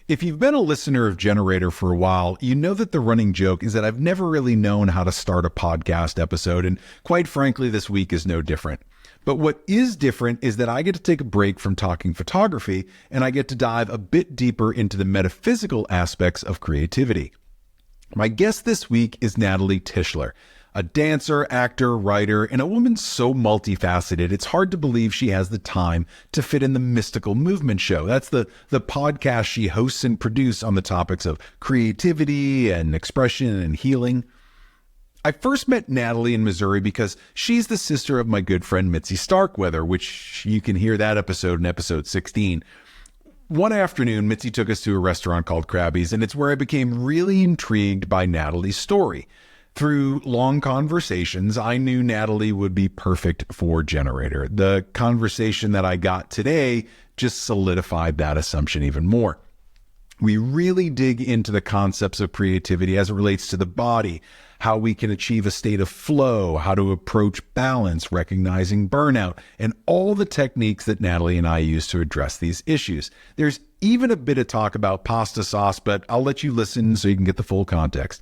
If you've been a listener of Generator for a while, you know that the running joke is that I've never really known how to start a podcast episode, and quite frankly, this week is no different. But what is different is that I get to take a break from talking photography, and I get to dive a bit deeper into the metaphysical aspects of creativity. My guest this week is Natalie Tischler, a dancer, actor, writer, and a woman so multifaceted, it's hard to believe she has the time to fit in the Mystical Movement Show. That's the podcast she hosts and produces on the topics of creativity and expression and healing. I first met Natalie in Missouri because she's the sister of my good friend Mitzi Starkweather, which you can hear that episode in episode 16. One afternoon, Mitzi took us to a restaurant called Krabby's, and it's where I became really intrigued by Natalie's story. Through long conversations, I knew Natalie would be perfect for Generator. The conversation that I got today just solidified that assumption even more. We really dig into the concepts of creativity as it relates to the body, how we can achieve a state of flow, how to approach balance, recognizing burnout, and all the techniques that Natalie and I use to address these issues. There's even a bit of talk about pasta sauce, but I'll let you listen so you can get the full context.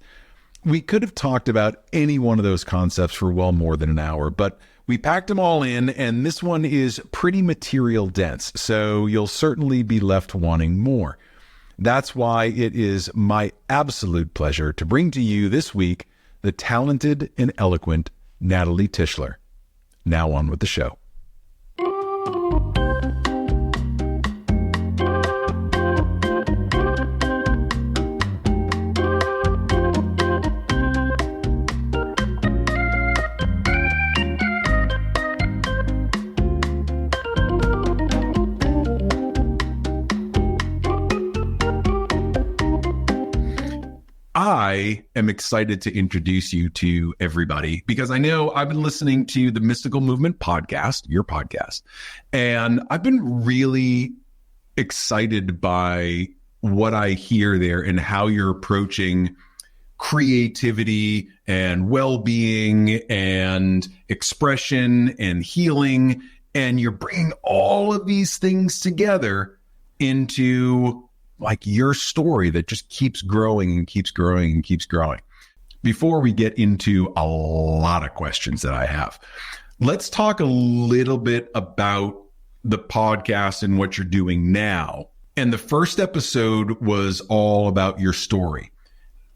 We could have talked about any one of those concepts for well more than an hour, but we packed them all in, and this one is pretty material dense, so you'll certainly be left wanting more. That's why it is my absolute pleasure to bring to you this week the talented and eloquent Natalie Tischler. Now on with the show. I am excited to introduce you to everybody because I know I've been listening to the Mystical Movement podcast, your podcast, and I've been really excited by what I hear there and how you're approaching creativity and well-being and expression and healing, and you're bringing all of these things together into like your story that just keeps growing and keeps growing and keeps growing. Before we get into a lot of questions that I have, let's talk a little bit about the podcast and what you're doing now. And the first episode was all about your story.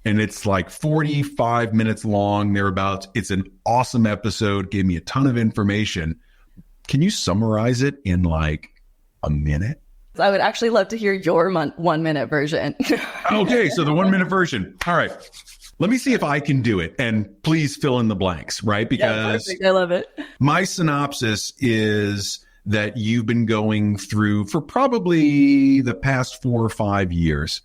And it's like 45 minutes long, thereabouts. It's an awesome episode, gave me a ton of information. Can you summarize it in like a minute? I would actually love to hear your 1 minute version. Okay, so the 1 minute version. All right. Let me see if I can do it. And please fill in the blanks, right? Because I love it. My synopsis is that you've been going through, for probably the past 4 or 5 years,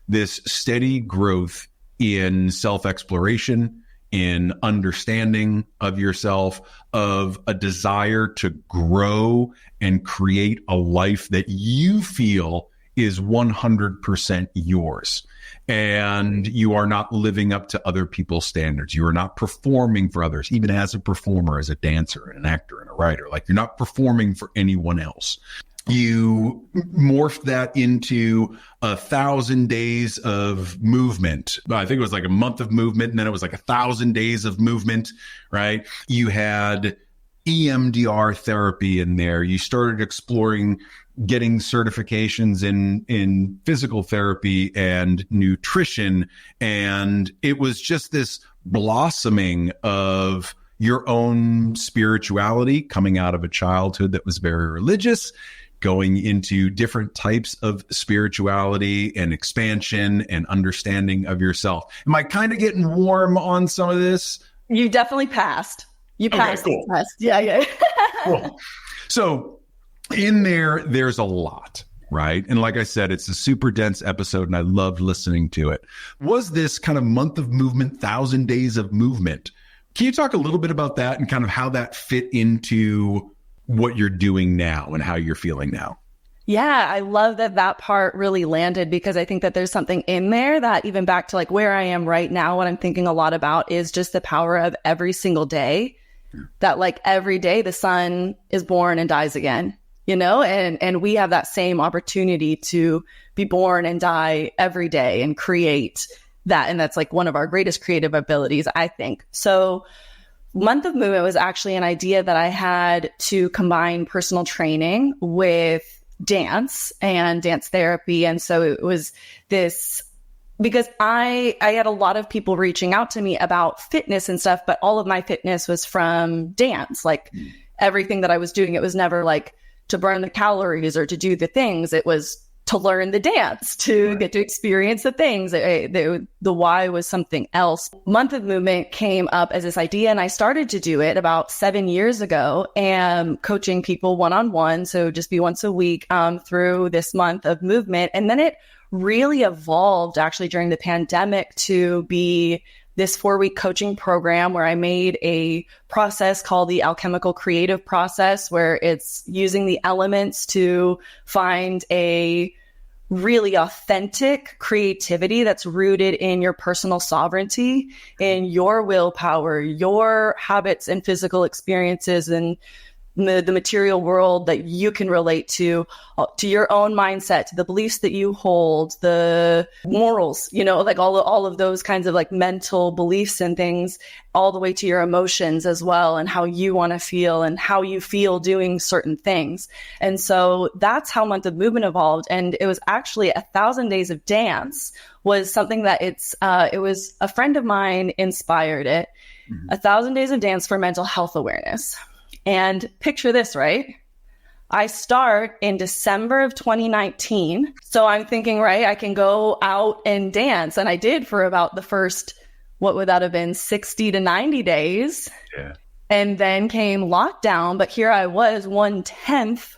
this steady growth in self-exploration, in understanding of yourself, of a desire to grow and create a life that you feel is 100% yours. And you are not living up to other people's standards. You are not performing for others, even as a performer, as a dancer, an actor, and a writer. Like, you're not performing for anyone else. You morphed that into 1,000 days of movement. I think it was like a month of movement, and then it was like 1,000 days of movement, right? You had EMDR therapy in there. You started exploring getting certifications in physical therapy and nutrition. And it was just this blossoming of your own spirituality coming out of a childhood that was very religious, going into different types of spirituality and expansion and understanding of yourself. Am I kind of getting warm on some of this? You definitely passed. You passed. Okay, cool. The test. Yeah. Cool. So in there's a lot, right? And like I said, it's a super dense episode and I loved listening to it. Was this kind of month of movement, 1,000 days of movement? Can you talk a little bit about that and kind of how that fit into what you're doing now and how you're feeling now? Yeah, I love that part really landed, because I think that there's something in there that, even back to like where I am right now, what I'm thinking a lot about is just the power of every single day. That like every day the sun is born and dies again. and we have that same opportunity to be born and die every day and create that. And that's like one of our greatest creative abilities, I think. So Month of Movement was actually an idea that I had to combine personal training with dance and dance therapy. And so it was this, because I had a lot of people reaching out to me about fitness and stuff, but all of my fitness was from dance. Like everything that I was doing, it was never like to burn the calories or to do the things. It was to learn the dance, to get to experience the things. The why was something else. Month of Movement came up as this idea, and I started to do it about 7 years ago, and coaching people one-on-one. So just be once a week through this month of movement. And then it really evolved actually during the pandemic to be this 4-week coaching program where I made a process called the alchemical creative process, where it's using the elements to find a really authentic creativity that's rooted in your personal sovereignty, in your willpower, your habits and physical experiences, and the material world that you can relate to your own mindset, to the beliefs that you hold, the morals, like all of those kinds of like mental beliefs and things, all the way to your emotions as well, and how you want to feel and how you feel doing certain things. And so that's how Month of Movement evolved. And it was actually 1,000 Days of Dance was something that it was a friend of mine inspired it. 1,000 Days of Dance for mental health awareness. And picture this, right? I start in December of 2019. So I'm thinking, right, I can go out and dance. And I did for about the first, what would that have been, 60 to 90 days. Yeah. And then came lockdown. But here I was 1/10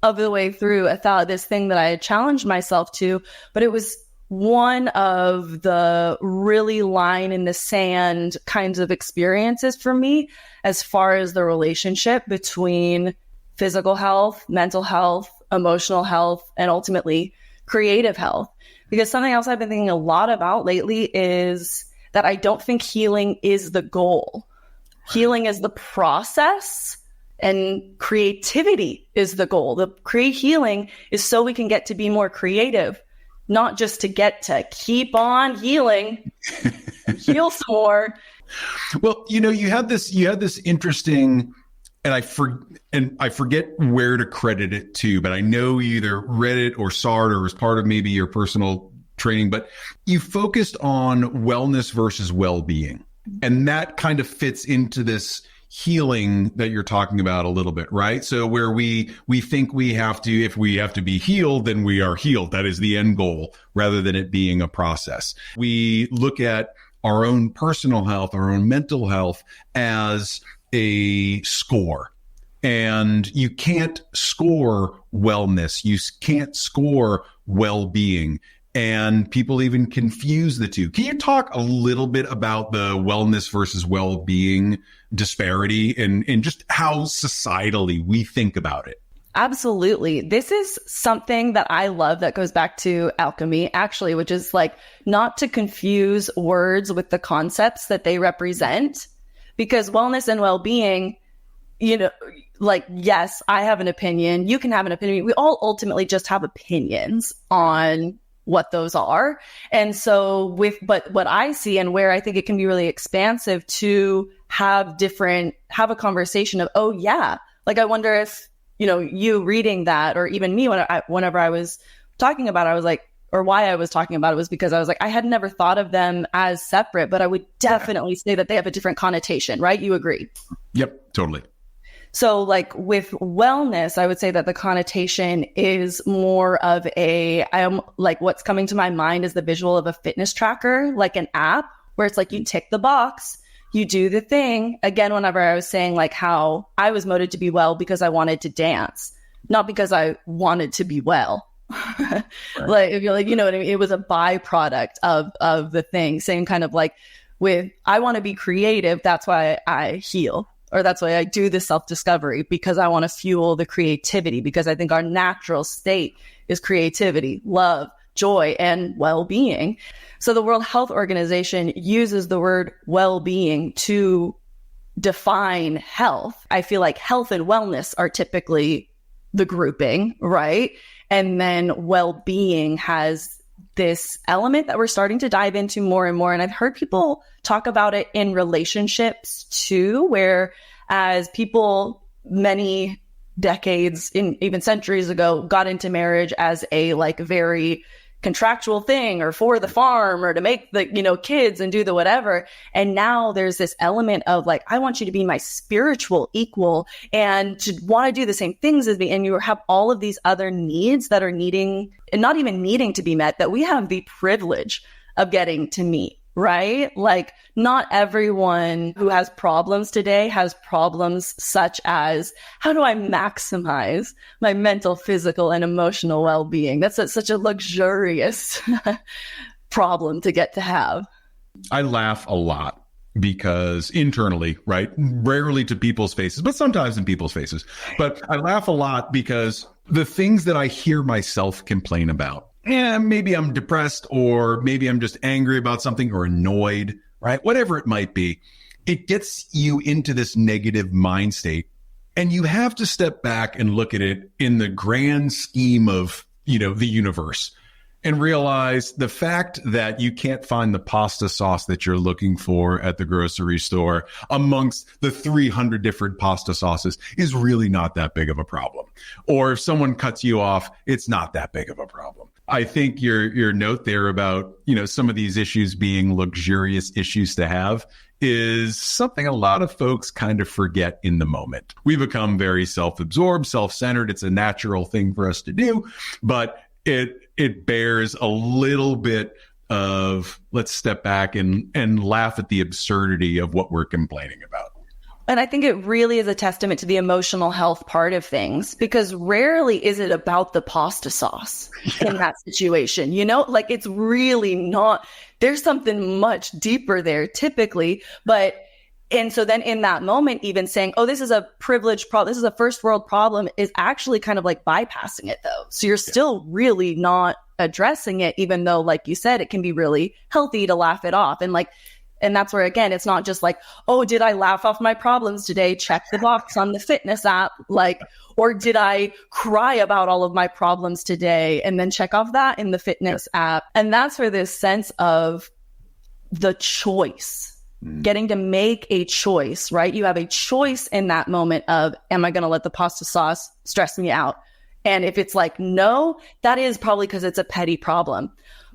of the way through this thing that I had challenged myself to. But it was one of the really line in the sand kinds of experiences for me, as far as the relationship between physical health, mental health, emotional health, and ultimately creative health. Because something else I've been thinking a lot about lately is that I don't think healing is the goal. Healing is the process, and creativity is the goal. The healing is so we can get to be more creative, not just to get to keep on healing, heal some more. Well, you had this interesting, and I forget where to credit it to, but I know you either read it or saw it or was part of maybe your personal training, but you focused on wellness versus well-being. And that kind of fits into this healing that you're talking about a little bit, right? So where we think if we have to be healed, then we are healed. That is the end goal, rather than it being a process. We look at our own personal health, our own mental health as a score. And you can't score wellness. You can't score well-being. And people even confuse the two. Can you talk a little bit about the wellness versus well-being disparity and just how societally we think about it? Absolutely. This is something that I love that goes back to alchemy, actually, which is like not to confuse words with the concepts that they represent, because wellness and well-being, like, yes, I have an opinion. You can have an opinion. We all ultimately just have opinions on what those are. And so but what I see and where I think it can be really expansive to have a conversation of, oh yeah, like I wonder if, you reading that, or even me, whenever I was talking about it, I was like, or why I was talking about it was because I was like, I had never thought of them as separate, but I would definitely say that they have a different connotation, right? You agree? Yep, totally. So like with wellness, I would say that the connotation is more of what's coming to my mind is the visual of a fitness tracker, like an app where it's like you tick the box, you do the thing. Again, whenever I was saying like how I was motivated to be well because I wanted to dance, not because I wanted to be well. Right. Like if you're like, what I mean? It was a byproduct of the thing. Same kind of like with, I want to be creative. That's why I heal. Or that's why I do the self-discovery, because I want to fuel the creativity, because I think our natural state is creativity, love, joy, and well-being. So the World Health Organization uses the word well-being to define health. I feel like health and wellness are typically the grouping, right? And then well-being has this element that we're starting to dive into more and more. And I've heard people talk about it in relationships too, where as people many decades, even centuries ago, got into marriage as a like very contractual thing or for the farm or to make the, kids and do the whatever. And now there's this element of like, I want you to be my spiritual equal and to want to do the same things as me. And you have all of these other needs that are needing and not even needing to be met that we have the privilege of getting to meet. Right? Like not everyone who has problems today has problems such as how do I maximize my mental, physical, and emotional well-being? That's such a luxurious problem to get to have. I laugh a lot because internally, right? Rarely to people's faces, but sometimes in people's faces. But I laugh a lot because the things that I hear myself complain about, maybe I'm depressed or maybe I'm just angry about something or annoyed, right? Whatever it might be, it gets you into this negative mind state. And you have to step back and look at it in the grand scheme of, the universe and realize the fact that you can't find the pasta sauce that you're looking for at the grocery store amongst the 300 different pasta sauces is really not that big of a problem. Or if someone cuts you off, it's not that big of a problem. I think your note there about, some of these issues being luxurious issues to have is something a lot of folks kind of forget in the moment. We become very self-absorbed, self-centered. It's a natural thing for us to do, but it bears a little bit of let's step back and laugh at the absurdity of what we're complaining about. And I think it really is a testament to the emotional health part of things, because rarely is it about the pasta sauce in that situation. Like it's really not, there's something much deeper there typically. And so then in that moment, even saying, oh, this is a privileged problem, this is a first world problem, is actually kind of like bypassing it though. So you're still really not addressing it, even though, like you said, it can be really healthy to laugh it off. And that's where, again, it's not just like, oh, did I laugh off my problems today? Check the box on the fitness app. Or did I cry about all of my problems today? And then check off that in the fitness app. And that's where this sense of the choice, getting to make a choice, right? You have a choice in that moment of, am I going to let the pasta sauce stress me out? And if it's like, no, that is probably because it's a petty problem.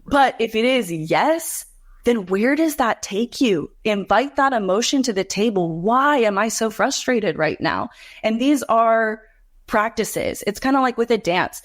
But if it is yes, then where does that take you? Invite that emotion to the table. Why am I so frustrated right now? And these are practices. It's kind of like with a dance.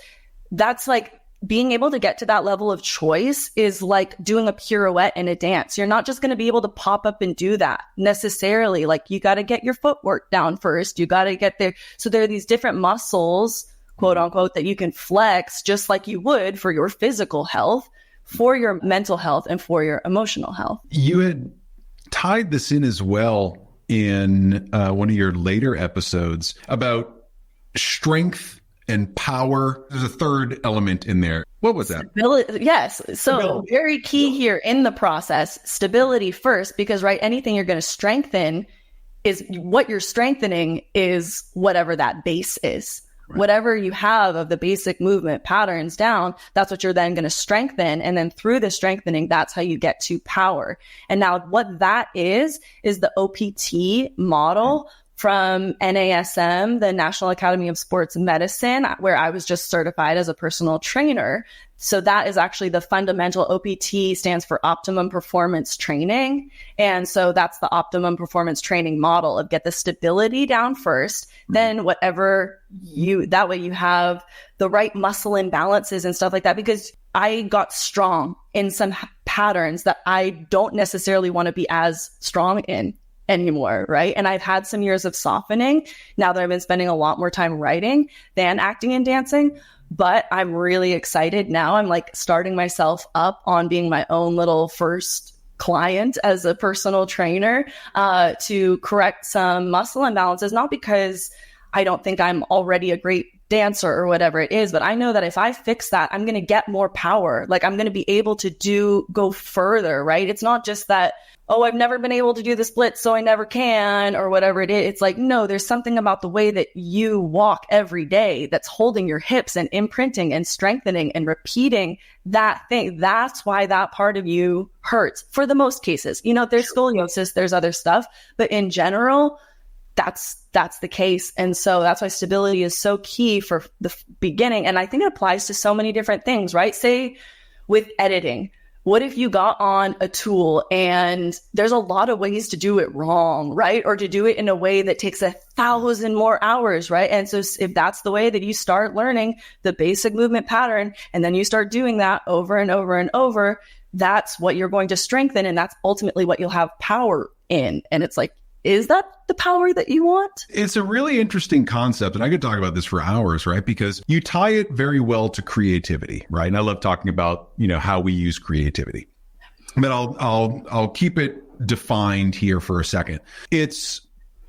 That's like being able to get to that level of choice is like doing a pirouette in a dance. You're not just going to be able to pop up and do that necessarily. Like you got to get your footwork down first. You got to get there. So there are these different muscles, quote unquote, that you can flex just like you would for your physical health, for your mental health, and for your emotional health. You had tied this in as well in one of your later episodes about strength and power. There's a third element in there. What was that? Stability, yes. So stability. Very key here in the process, stability first, because anything you're going to strengthen is what you're strengthening is whatever that base is. Right. Whatever you have of the basic movement patterns down, that's what you're then going to strengthen. And then through the strengthening, that's how you get to power. And now what that is the OPT model from NASM, the National Academy of Sports Medicine, where I was just certified as a personal trainer. So that is actually the fundamental. OPT stands for optimum performance training. And so that's the optimum performance training model of get the stability down first, then whatever that way you have the right muscle imbalances and stuff like that, because I got strong in some patterns that I don't necessarily want to be as strong in anymore, right? And I've had some years of softening now that I've been spending a lot more time writing than acting and dancing. But I'm really excited now. I'm like starting myself up on being my own little first client as a personal trainer to correct some muscle imbalances, not because I don't think I'm already a great dancer or whatever it is. But I know that if I fix that, I'm going to get more power. Like I'm going to be able to go further, right? It's not just that, oh, I've never been able to do the split, so I never can, or whatever it is. It's like, no, there's something about the way that you walk every day that's holding your hips and imprinting and strengthening and repeating that thing. That's why that part of you hurts for the most cases. You know, there's scoliosis, there's other stuff, but in general, that's the case. And so that's why stability is so key for the beginning. And I think it applies to so many different things, right? Say with editing, what if you got on a tool and there's a lot of ways to do it wrong, right? Or to do it in a way that takes 1,000 more hours, right? And so if that's the way that you start learning the basic movement pattern, and then you start doing that over and over and over, that's what you're going to strengthen. And that's ultimately what you'll have power in. And it's like, is that the power that you want? It's a really interesting concept. And I could talk about this for hours, right? Because you tie it very well to creativity, right? And I love talking about, how we use creativity. But I'll keep it defined here for a second. It's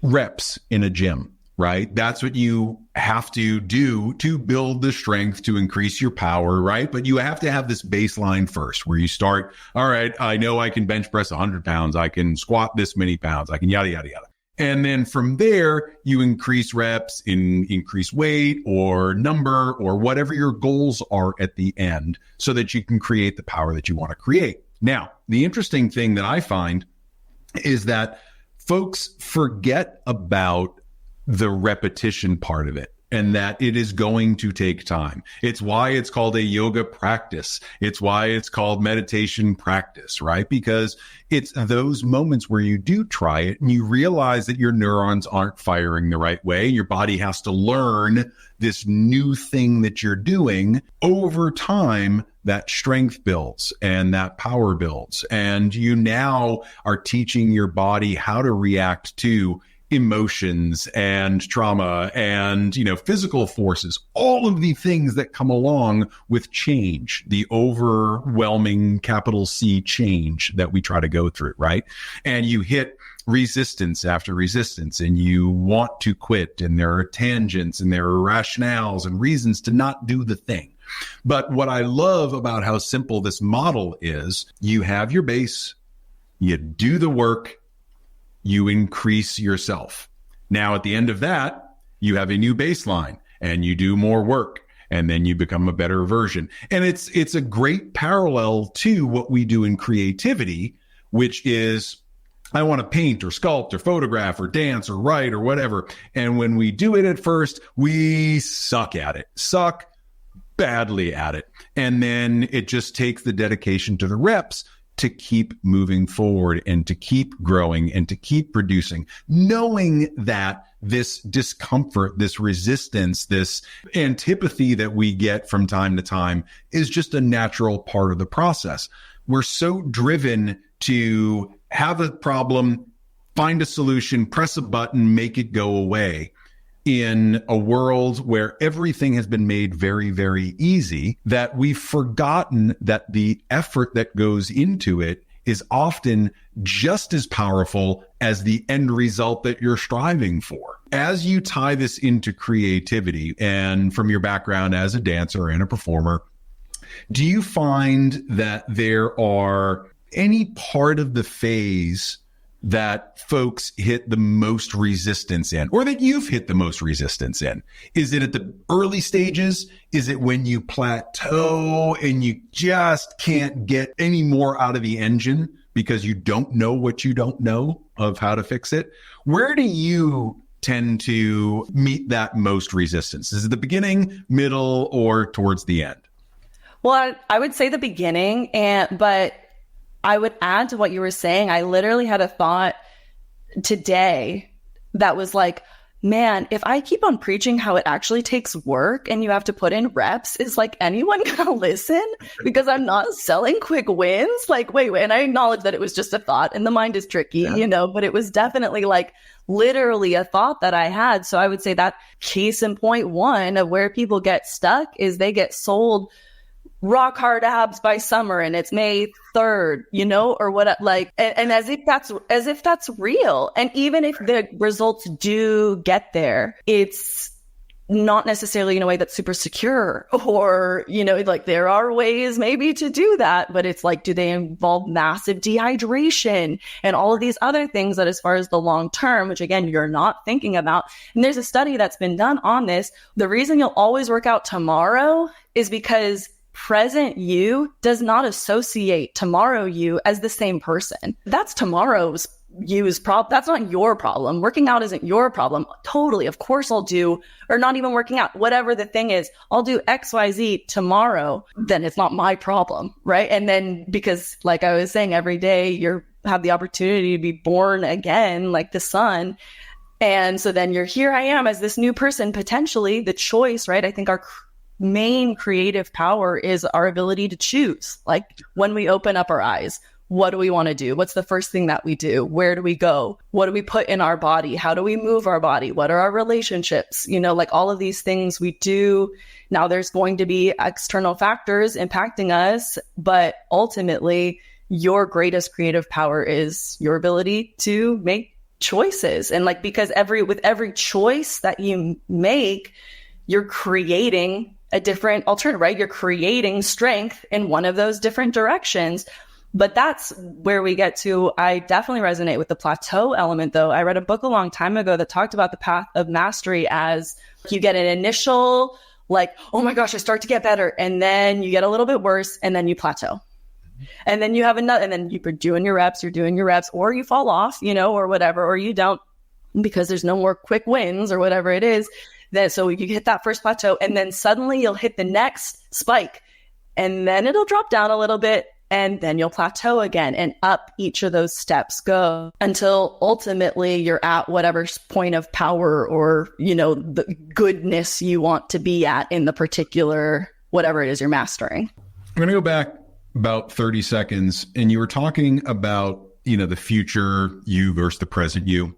reps in a gym, right? That's what you have to do to build the strength to increase your power, right? But you have to have this baseline first where you start, all right, I know I can bench press 100 pounds. I can squat this many pounds. I can yada, yada, yada. And then from there, you increase reps, increase weight or number or whatever your goals are at the end so that you can create the power that you want to create. Now, the interesting thing that I find is that folks forget about the repetition part of it and that it is going to take time. It's why it's called a yoga practice. It's why it's called meditation practice, right? Because it's those moments where you do try it and you realize that your neurons aren't firing the right way. Your body has to learn this new thing that you're doing. Over time, that strength builds and that power builds. And you now are teaching your body how to react to emotions and trauma and, physical forces, all of the things that come along with change, the overwhelming capital C change that we try to go through, right? And you hit resistance after resistance and you want to quit and there are tangents and there are rationales and reasons to not do the thing. But what I love about how simple this model is, you have your base, you do the work, you increase yourself. Now, at the end of that, you have a new baseline and you do more work and then you become a better version. And it's a great parallel to what we do in creativity, which is I want to paint or sculpt or photograph or dance or write or whatever. And when we do it at first, we suck badly at it. And then it just takes the dedication to the reps to keep moving forward and to keep growing and to keep producing, knowing that this discomfort, this resistance, this antipathy that we get from time to time is just a natural part of the process. We're so driven to have a problem, find a solution, press a button, make it go away. In a world where everything has been made very, very easy, that we've forgotten that the effort that goes into it is often just as powerful as the end result that you're striving for. As you tie this into creativity and from your background as a dancer and a performer, do you find that there are any part of the phase that folks hit the most resistance in, or that you've hit the most resistance in? Is it at the early stages? Is it when you plateau and you just can't get any more out of the engine because you don't know what you don't know of how to fix it? Where do you tend to meet that most resistance? Is it the beginning, middle, or towards the end? Well, I would say the beginning, but I would add to what you were saying. I literally had a thought today that was like, man, if I keep on preaching how it actually takes work and you have to put in reps, is like anyone gonna listen? Because I'm not selling quick wins. Like, wait. And I acknowledge that it was just a thought and the mind is tricky, but it was definitely like literally a thought that I had. So I would say that case in point one of where people get stuck is they get sold rock hard abs by summer and it's May 3rd, or what, like, and as if that's real. And even if the results do get there, it's not necessarily in a way that's super secure, or, like there are ways maybe to do that, but it's like, do they involve massive dehydration and all of these other things that as far as the long term, which again, you're not thinking about. And there's a study that's been done on this. The reason you'll always work out tomorrow is because present you does not associate tomorrow you as the same person. That's tomorrow's you's problem. That's not your problem. Working out isn't your problem. Totally. Of course I'll do, or not even working out, whatever the thing is, I'll do XYZ tomorrow. Then it's not my problem. Right. And then because like I was saying, every day you have the opportunity to be born again, like the sun. And so then here I am as this new person, potentially the choice, right? I think our main creative power is our ability to choose. Like when we open up our eyes, what do we want to do? What's the first thing that we do? Where do we go? What do we put in our body? How do we move our body? What are our relationships? Like all of these things we do. Now there's going to be external factors impacting us, but ultimately your greatest creative power is your ability to make choices. And like, because with every choice that you make, you're creating a different alternative, right? You're creating strength in one of those different directions. But that's where we get to, I definitely resonate with the plateau element though. I read a book a long time ago that talked about the path of mastery as you get an initial, like, oh my gosh, I start to get better. And then you get a little bit worse and then you plateau. And then you have another, and then you're doing your reps, or you fall off, or whatever, or you don't because there's no more quick wins or whatever it is. Then, so you hit that first plateau and then suddenly you'll hit the next spike and then it'll drop down a little bit. And then you'll plateau again, and up each of those steps go until ultimately you're at whatever point of power or, the goodness you want to be at in the particular, whatever it is you're mastering. I'm going to go back about 30 seconds. And you were talking about, the future you versus the present you.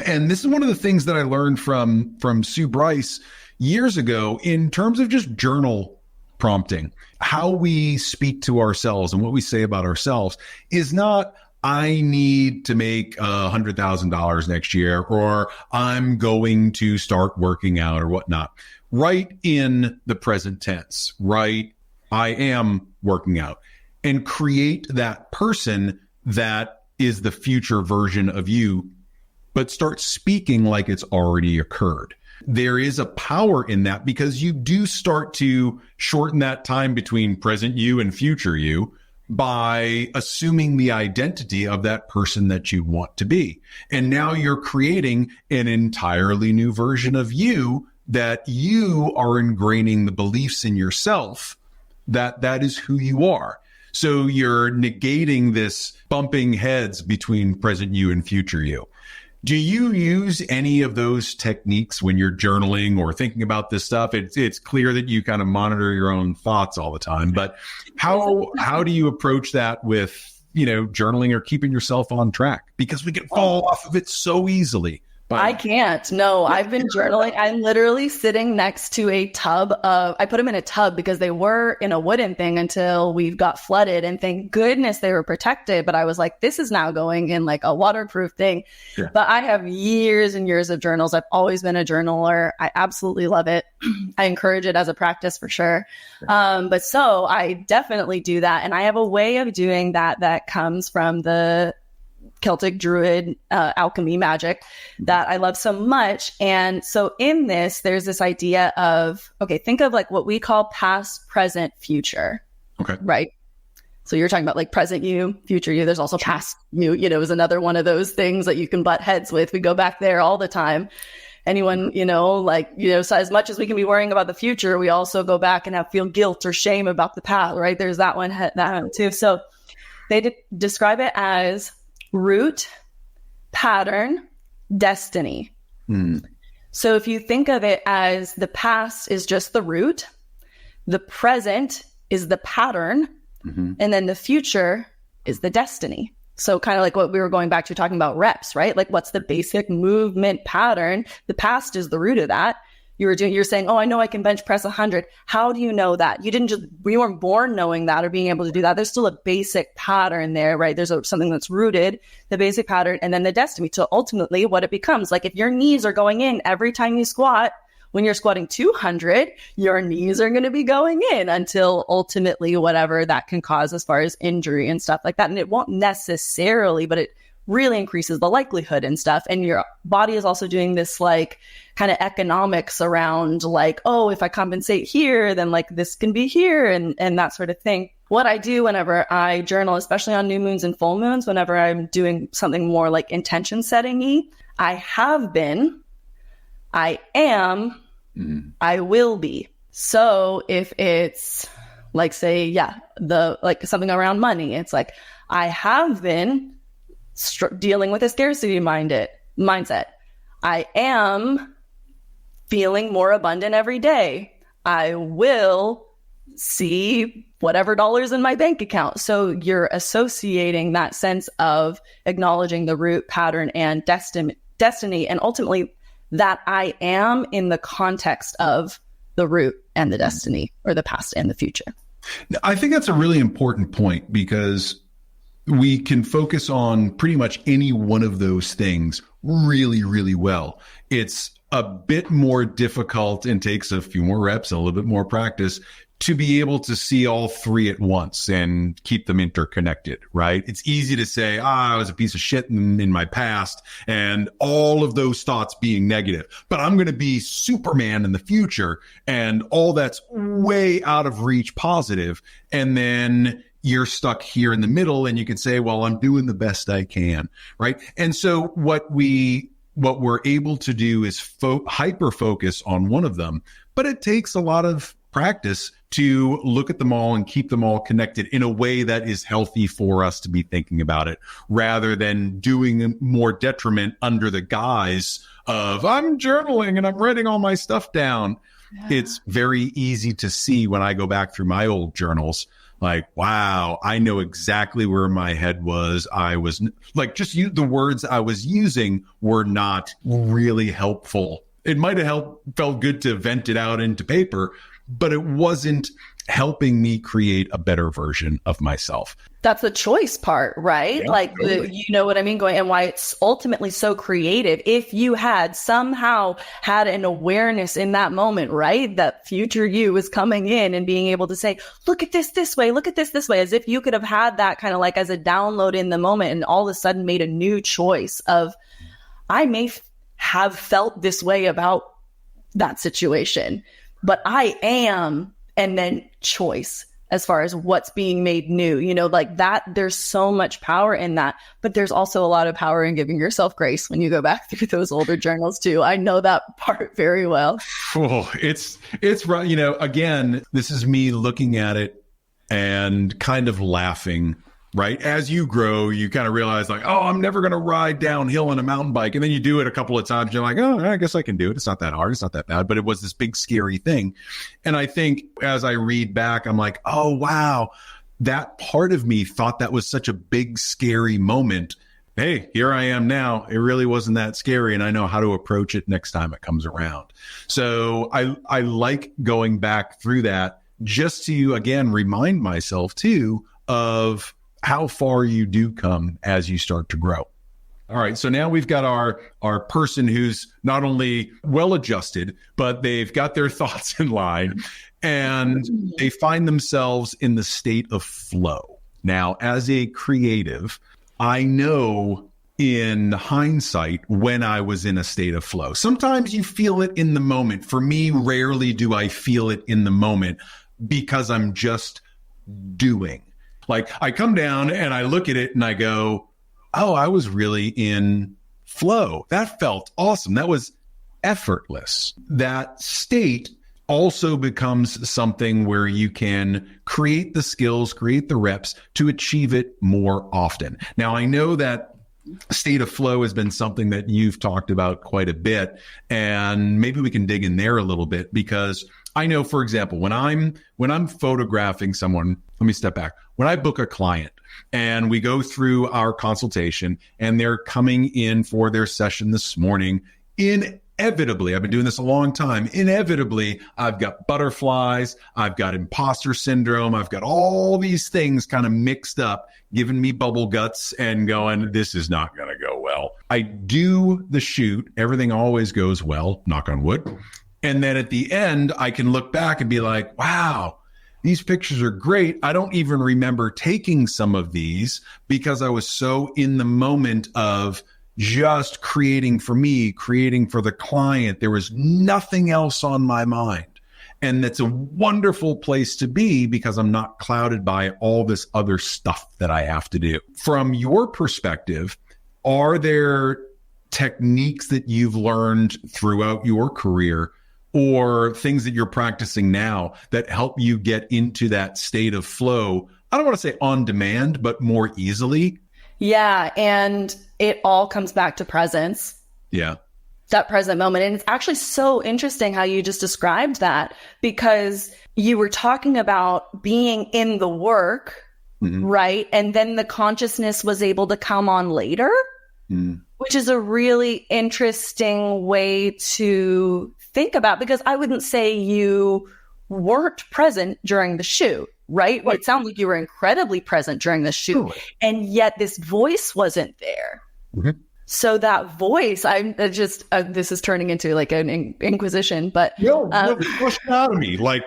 And this is one of the things that I learned from Sue Bryce years ago in terms of just journal prompting. How we speak to ourselves and what we say about ourselves is not, I need to make $100,000 next year, or I'm going to start working out or whatnot. Right in the present tense, right? I am working out, and create that person that is the future version of you, but start speaking like it's already occurred. There is a power in that because you do start to shorten that time between present you and future you by assuming the identity of that person that you want to be. And now you're creating an entirely new version of you that you are ingraining the beliefs in yourself that is who you are. So you're negating this bumping heads between present you and future you. Do you use any of those techniques when you're journaling or thinking about this stuff? It's clear that you kind of monitor your own thoughts all the time, but how do you approach that with, journaling or keeping yourself on track? Because we can fall off of it so easily. I can't. No, I've been journaling. I'm literally sitting next to a tub I put them in a tub because they were in a wooden thing until we got flooded, and thank goodness they were protected. But I was like, this is now going in like a waterproof thing. Sure. But I have years and years of journals. I've always been a journaler. I absolutely love it. I encourage it as a practice for sure. But so I definitely do that. And I have a way of doing that comes from the Celtic Druid alchemy magic that I love so much. And so in this, there's this idea of, okay, think of like what we call past, present, future. Okay. Right. So you're talking about like present you, future you. There's also past you, is another one of those things that you can butt heads with. We go back there all the time. Anyone, so as much as we can be worrying about the future, we also go back and feel guilt or shame about the past, right? There's that one too. So they describe it as root, pattern, destiny. So if you think of it as the past is just the root, the present is the pattern, and then the future is the destiny. So kind of like what we were going back to talking about reps, right? Like what's the basic movement pattern? The past is the root of that. You're saying, oh, I know I can bench press 100. How do you know that? We weren't born knowing that or being able to do that. There's still a basic pattern there, right? There's something that's rooted, the basic pattern, and then the destiny. So ultimately what it becomes, like if your knees are going in every time you squat, When you're squatting 200, your knees are going to be going in until ultimately whatever that can cause as far as injury and stuff like that. And it won't necessarily, but it really increases the likelihood and stuff. And your body is also doing this like kind of economics around like, oh, if I compensate here, then like this can be here and that sort of thing. What I do whenever I journal, especially on new moons and full moons, whenever I'm doing something more like intention setting-y, I have been, I am, I will be. So if it's like, say, like something around money, it's like, I have been dealing with a scarcity mindset. I am feeling more abundant every day. I will see whatever dollars in my bank account. So you're associating that sense of acknowledging the root pattern and destiny, and ultimately that I am in the context of the root and the destiny, or the past and the future. I think that's a really important point, because we can focus on pretty much any one of those things really, really well. It's a bit more difficult and takes a few more reps, a little bit more practice to be able to see all three at once and keep them interconnected, right? It's easy to say, I was a piece of shit in my past and all of those thoughts being negative, but I'm going to be Superman in the future and all that's way out of reach positive. And then you're stuck here in the middle and you can say, well, I'm doing the best I can, right? And so what we're able to do is hyper focus on one of them, but it takes a lot of practice to look at them all and keep them all connected in a way that is healthy for us to be thinking about it, rather than doing more detriment under the guise of I'm journaling and I'm writing all my stuff down. Yeah. It's very easy to see when I go back through my old journals, like, wow, I know exactly where my head was. I was like, the words I was using were not really helpful. It might have felt good to vent it out into paper, but it wasn't helping me create a better version of myself. That's the choice part, right? Yeah, like, totally. You know what I mean? And why it's ultimately so creative. If you had somehow had an awareness in that moment, right? That future you is coming in and being able to say, look at this way, look at this way, as if you could have had that kind of like as a download in the moment and all of a sudden made a new choice of, I may have felt this way about that situation, but I am, and then choice as far as what's being made new, like that, there's so much power in that, but there's also a lot of power in giving yourself grace when you go back through those older journals too. I know that part very well. Oh, it's right. Again, this is me looking at it and kind of laughing, right? As you grow, you kind of realize like, oh, I'm never going to ride downhill on a mountain bike. And then you do it a couple of times. You're like, oh, I guess I can do it. It's not that hard. It's not that bad. But it was this big, scary thing. And I think as I read back, I'm like, oh, wow, that part of me thought that was such a big, scary moment. Hey, here I am now. It really wasn't that scary. And I know how to approach it next time it comes around. So I like going back through that just to, again, remind myself too of how far you do come as you start to grow. All right. So now we've got our person who's not only well adjusted, but they've got their thoughts in line and they find themselves in the state of flow. Now, as a creative, I know in hindsight when I was in a state of flow. Sometimes you feel it in the moment. For me, rarely do I feel it in the moment because I'm just doing. Like I come down and I look at it and I go, oh, I was really in flow. That felt awesome. That was effortless. That state also becomes something where you can create the skills, create the reps to achieve it more often. Now, I know that state of flow has been something that you've talked about quite a bit, and maybe we can dig in there a little bit because I know, for example, when I'm photographing someone, let me step back. When I book a client and we go through our consultation and they're coming in for their session this morning, inevitably, I've been doing this a long time, inevitably, I've got butterflies, I've got imposter syndrome, I've got all these things kind of mixed up, giving me bubble guts and going, this is not going to go well. I do the shoot. Everything always goes well, knock on wood. And then at the end, I can look back and be like, wow, these pictures are great. I don't even remember taking some of these because I was so in the moment of just creating for me, creating for the client. There was nothing else on my mind. And that's a wonderful place to be because I'm not clouded by all this other stuff that I have to do. From your perspective, are there techniques that you've learned throughout your career or things that you're practicing now that help you get into that state of flow? I don't want to say on demand, but more easily. Yeah. And it all comes back to presence. Yeah. That present moment. And it's actually so interesting how you just described that, because you were talking about being in the work, right? And then the consciousness was able to come on later, which is a really interesting way to think about, because I wouldn't say you weren't present during the shoot, right? It sounds like you were incredibly present during the shoot, and yet this voice wasn't there. So that voice, I'm just, this is turning into like an inquisition, but no, push it out of me, like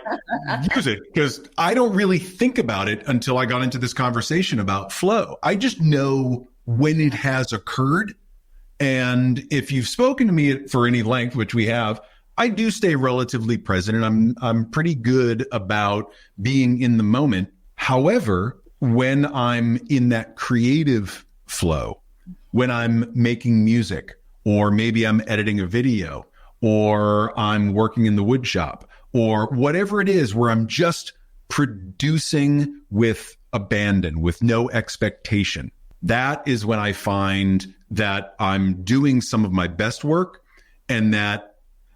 use it, because I don't really think about it until I got into this conversation about flow. I just know when it has occurred. And if you've spoken to me for any length, which we have, I do stay relatively present, and I'm pretty good about being in the moment. However, when I'm in that creative flow, when I'm making music, or maybe I'm editing a video, or I'm working in the wood shop, or whatever it is, where I'm just producing with abandon, with no expectation, that is when I find that I'm doing some of my best work, and that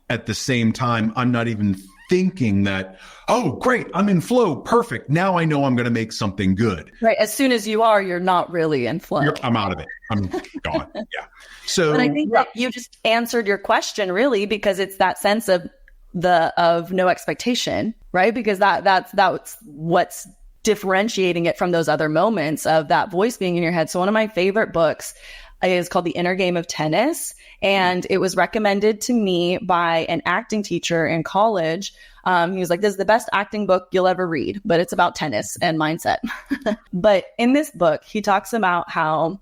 at the same time, I'm not even thinking that, oh, great, I'm in flow. Perfect. Now I know I'm going to make something good. Right. As soon as you are, you're not really in flow. I'm out of it. I'm gone. Yeah. So, but I think that you just answered your question really, because it's that sense of no expectation, right? Because that's what's differentiating it from those other moments of that voice being in your head. So one of my favorite books is called The Inner Game of Tennis. And it was recommended to me by an acting teacher in college. He was like, this is the best acting book you'll ever read, but it's about tennis and mindset. But in this book, he talks about how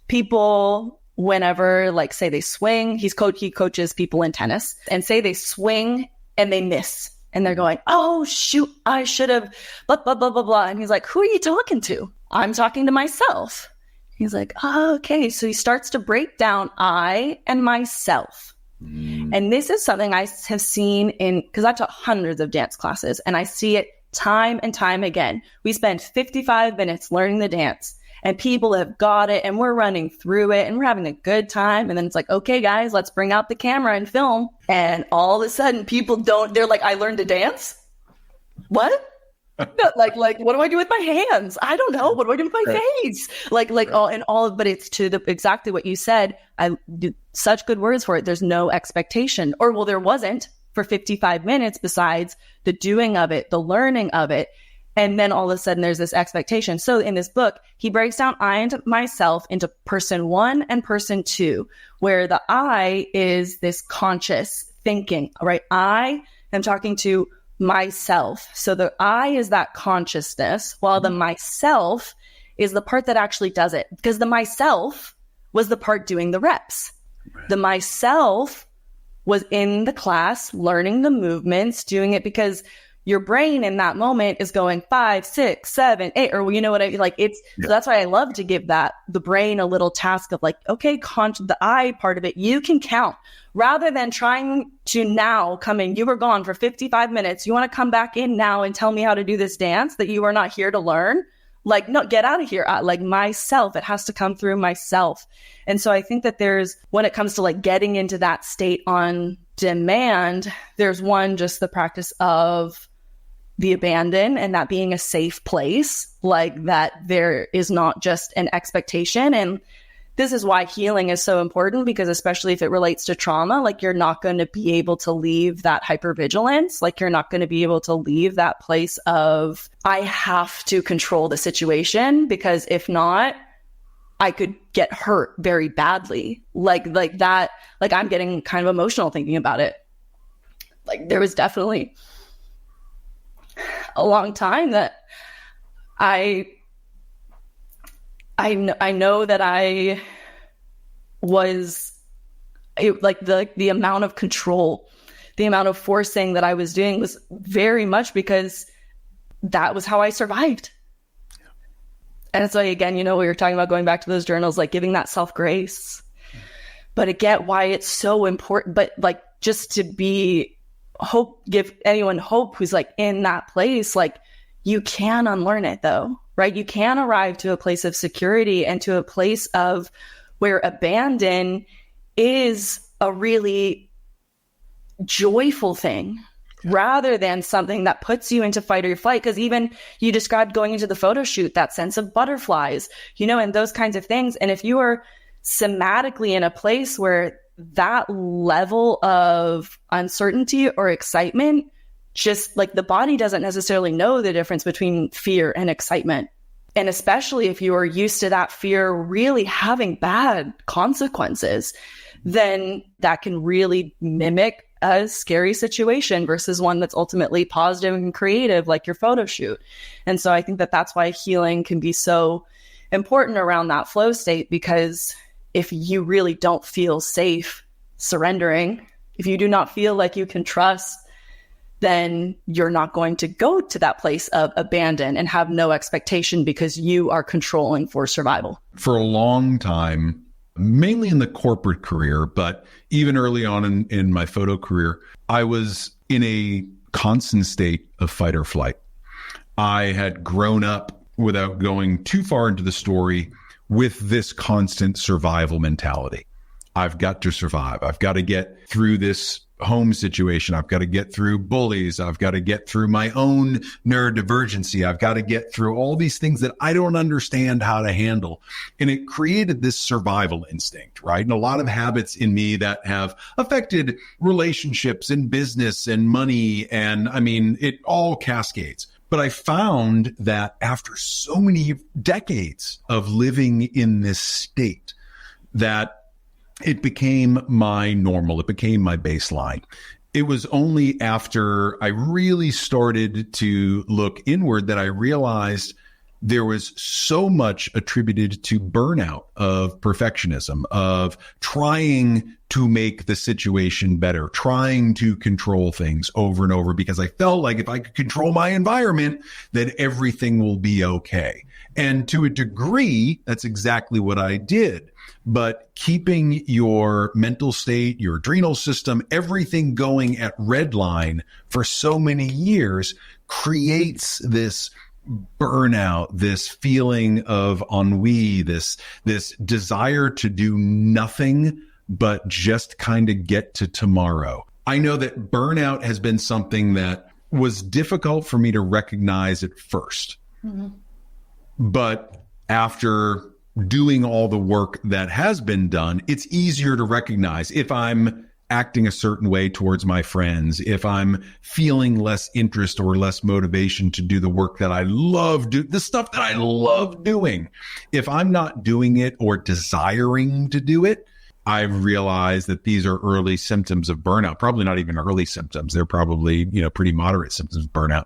people, whenever, like, say they swing, he coaches people in tennis, and say they swing and they miss. And they're going, oh, shoot, I should have, blah, blah, blah, blah, blah. And he's like, who are you talking to? I'm talking to myself. He's like, oh, okay. So he starts to break down I and myself. And this is something I have seen because I've taught hundreds of dance classes, and I see it time and time again. We spend 55 minutes learning the dance, and people have got it, and we're running through it, and we're having a good time. And then it's like, okay, guys, let's bring out the camera and film. And all of a sudden they're like, I learned to dance? What? like what do I do with my hands? I don't know. What do I do with my face? But it's to exactly what you said. I did such good words for it. There's no expectation, or well, there wasn't for 55 minutes besides the doing of it, the learning of it. And then all of a sudden there's this expectation. So in this book, he breaks down I and myself into person one and person two, where the I is this conscious thinking, right? I am talking to myself. So the I is that consciousness, while the myself is the part that actually does it, because the myself was the part doing the reps. Right. The myself was in the class, learning the movements, doing it, because your brain in that moment is going 5, 6, 7, 8, or you know what I mean? Like so that's why I love to give the brain a little task of like, okay, the I part of it, you can count, rather than trying to now come in. You were gone for 55 minutes. You want to come back in now and tell me how to do this dance that you are not here to learn? Like, no, get out of here. Like myself, it has to come through myself. And so I think that when it comes to like getting into that state on demand, there's just the practice of the abandon, and that being a safe place, like that there is not just an expectation. And this is why healing is so important, because especially if it relates to trauma, like you're not going to be able to leave that hypervigilance. Like you're not going to be able to leave that place of, I have to control the situation, because if not, I could get hurt very badly. Like that, like I'm getting kind of emotional thinking about it. like there was definitely a long time that I know that I was like the amount of control, the amount of forcing that I was doing was very much because that was how I survived. And it's like, again, we were talking about going back to those journals, like giving that self-grace. But I get why it's so important. But like just to be give anyone hope who's like in that place, like you can unlearn it though, right? You can arrive to a place of security and to a place of where abandon is a really joyful thing rather than something that puts you into fight or flight. Because even you described going into the photo shoot, that sense of butterflies, and those kinds of things. And if you are somatically in a place where that level of uncertainty or excitement, just like the body doesn't necessarily know the difference between fear and excitement. And especially if you are used to that fear really having bad consequences, then that can really mimic a scary situation versus one that's ultimately positive and creative, like your photo shoot. And so I think that that's why healing can be so important around that flow state, because if you really don't feel safe surrendering, if you do not feel like you can trust, then you're not going to go to that place of abandon and have no expectation because you are controlling for survival. For a long time, mainly in the corporate career, but even early on in my photo career, I was in a constant state of fight or flight. I had grown up, without going too far into the story, with this constant survival mentality. I've got to survive. I've got to get through this home situation. I've got to get through bullies. I've got to get through my own neurodivergency. I've got to get through all these things that I don't understand how to handle. And it created this survival instinct, right? And a lot of habits in me that have affected relationships and business and money. And I mean, it all cascades. But I found that after so many decades of living in this state, that it became my normal. It became my baseline. It was only after I really started to look inward that I realized there was so much attributed to burnout of perfectionism, of trying to make the situation better, trying to control things over and over, because I felt like if I could control my environment, then everything will be okay. And to a degree, that's exactly what I did. But keeping your mental state, your adrenal system, everything going at red line for so many years creates this burnout, this feeling of ennui, this desire to do nothing but just kind of get to tomorrow. I know that burnout has been something that was difficult for me to recognize at first. Mm-hmm. But after doing all the work that has been done, it's easier to recognize if I'm acting a certain way towards my friends, if I'm feeling less interest or less motivation to do the work that I love, the stuff that I love doing. If I'm not doing it or desiring to do it, I've realized that these are early symptoms of burnout. Probably not even early symptoms. They're probably, pretty moderate symptoms of burnout.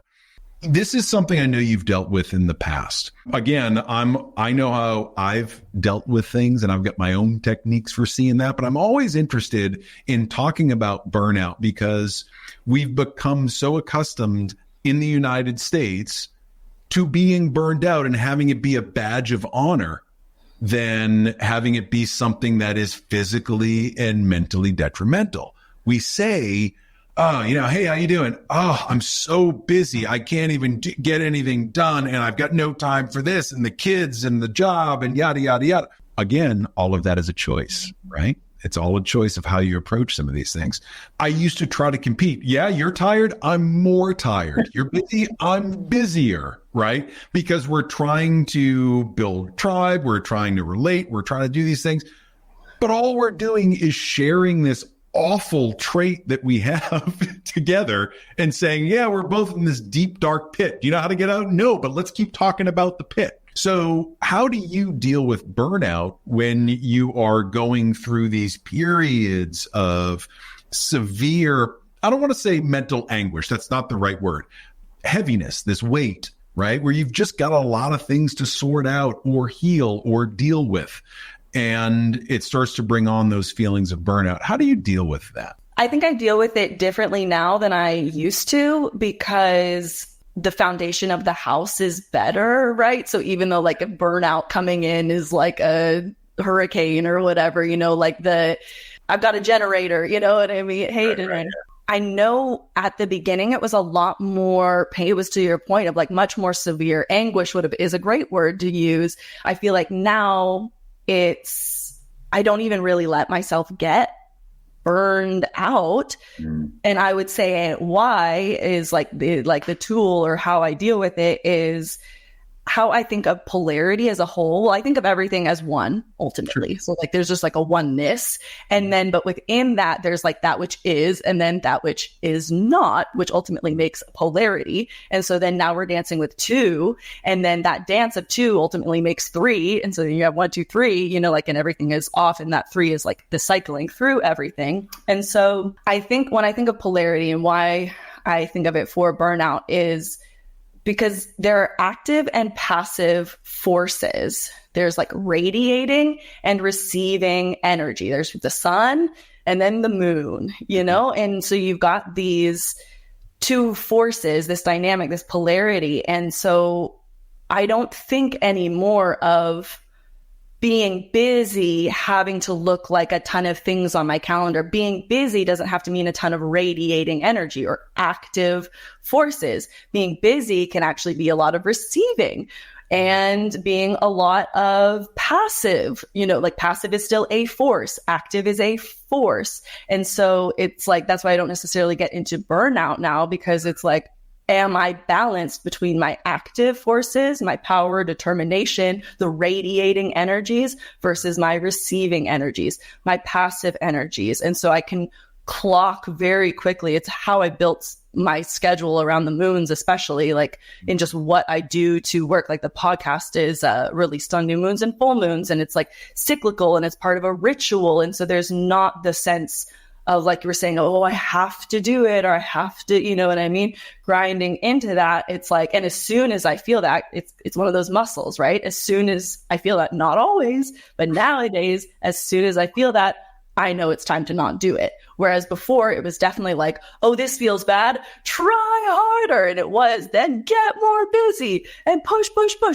This is something I know you've dealt with in the past. Again, I know how I've dealt with things and I've got my own techniques for seeing that, but I'm always interested in talking about burnout because we've become so accustomed in the United States to being burned out and having it be a badge of honor than having it be something that is physically and mentally detrimental. We say, oh, hey, how you doing? Oh, I'm so busy. I can't even get anything done. And I've got no time for this and the kids and the job and yada, yada, yada. Again, all of that is a choice, right? It's all a choice of how you approach some of these things. I used to try to compete. Yeah, you're tired. I'm more tired. You're busy. I'm busier, right? Because we're trying to build a tribe. We're trying to relate. We're trying to do these things. But all we're doing is sharing this awful trait that we have together and saying, yeah, we're both in this deep, dark pit. Do you know how to get out? No, but let's keep talking about the pit. So how do you deal with burnout when you are going through these periods of severe, I don't want to say mental anguish. That's not the right word. Heaviness, this weight, right? Where you've just got a lot of things to sort out or heal or deal with. And it starts to bring on those feelings of burnout. How do you deal with that? I think I deal with it differently now than I used to because the foundation of the house is better, right? So even though like a burnout coming in is like a hurricane or whatever, I've got a generator, you know what I mean? Hey, right. I know at the beginning it was a lot more pain. It was to your point of like much more severe anguish is a great word to use. I feel like now I don't even really let myself get burned out. And I would say why is the tool or how I deal with it is how I think of polarity as a whole. Well, I think of everything as one ultimately. Sure. So like there's just like a oneness. And then, but within that, there's like that which is, and then that which is not, which ultimately makes polarity. And so then now we're dancing with two. And then that dance of two ultimately makes three. And so then you have 1, 2, 3, and everything is off. And that 3 is like the cycling through everything. And so I think when I think of polarity and why I think of it for burnout is because there are active and passive forces. There's like radiating and receiving energy. There's the sun and then the moon, And so you've got these two forces, this dynamic, this polarity. And so I don't think anymore of being busy having to look like a ton of things on my calendar. Being busy doesn't have to mean a ton of radiating energy or active forces. Being busy can actually be a lot of receiving and being a lot of passive. Like passive is still a force. Active is a force. And so it's like, that's why I don't necessarily get into burnout now, because it's like, am I balanced between my active forces, my power, determination, the radiating energies versus my receiving energies, my passive energies? And so I can clock very quickly. It's how I built my schedule around the moons, especially like in just what I do to work. Like the podcast is released on new moons and full moons, and it's like cyclical and it's part of a ritual. And so there's not the sense of like you were saying, oh, I have to do it, or I have to, you know what I mean? Grinding into that, it's like, and as soon as I feel that, it's one of those muscles, right? As soon as I feel that, not always, but nowadays, as soon as I feel that, I know it's time to not do it. Whereas before it was definitely like, oh, this feels bad, try harder. And it was then get more busy and push,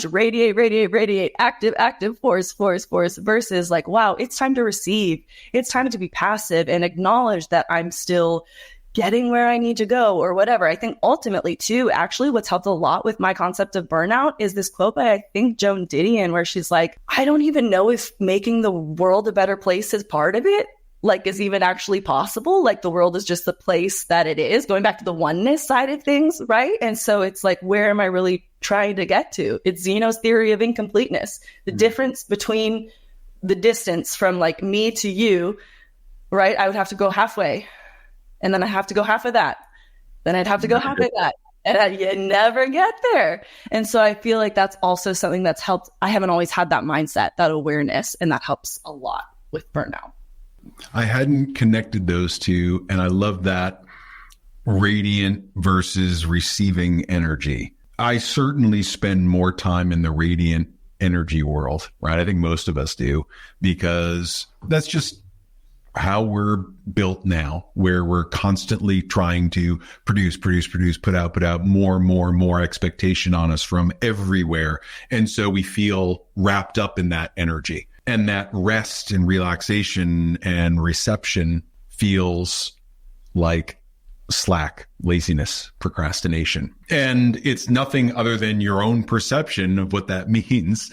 radiate, active, force, versus like, wow, it's time to receive. It's time to be passive and acknowledge that I'm still getting where I need to go or whatever. I think ultimately too, actually what's helped a lot with my concept of burnout is this quote by, I think, Joan Didion, where she's like, I don't even know if making the world a better place is part of it, like is even actually possible. Like the world is just the place that it is, going back to the oneness side of things, right? And so it's like, where am I really trying to get to? It's Zeno's theory of incompleteness. The difference between the distance from like me to you, right? I would have to go halfway. And then I have to go half of that. Then I'd have to go half of that. And you never get there. And so I feel like that's also something that's helped. I haven't always had that mindset, that awareness, and that helps a lot with burnout. I hadn't connected those two. And I love that radiant versus receiving energy. I certainly spend more time in the radiant energy world, right? I think most of us do, because that's just how we're built now, where we're constantly trying to produce, put out more expectation on us from everywhere. And so we feel wrapped up in that energy, and that rest and relaxation and reception feels like slack, laziness, procrastination. And it's nothing other than your own perception of what that means.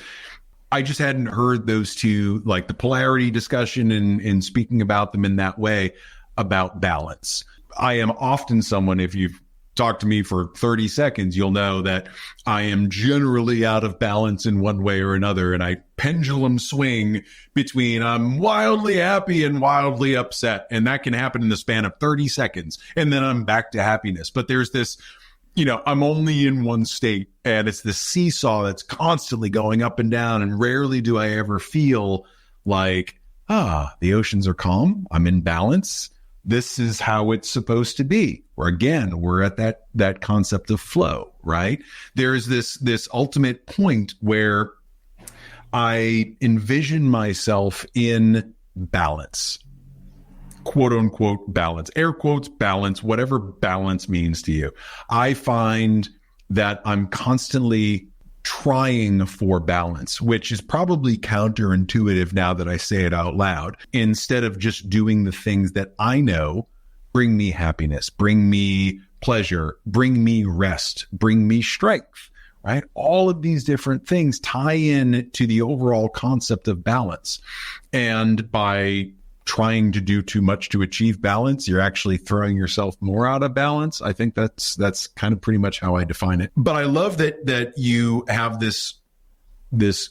I just hadn't heard those two, like the polarity discussion and speaking about them in that way, about balance. I am often someone, if you've talked to me for 30 seconds, you'll know that I am generally out of balance in one way or another. And I pendulum swing between I'm wildly happy and wildly upset. And that can happen in the span of 30 seconds. And then I'm back to happiness. But there's this, I'm only in one state, and it's the seesaw that's constantly going up and down. And rarely do I ever feel like, the oceans are calm. I'm in balance. this is how it's supposed to be. Or again, we're at that concept of flow, right? There's this ultimate point where I envision myself in balance, quote unquote balance, air quotes balance, whatever balance means to you. I find that I'm constantly trying for balance, which is probably counterintuitive now that I say it out loud, instead of just doing the things that I know bring me happiness, bring me pleasure, bring me rest, bring me strength, right? All of these different things tie in to the overall concept of balance. And by trying to do too much to achieve balance, you're actually throwing yourself more out of balance. I think that's kind of pretty much how I define it. But I love that you have this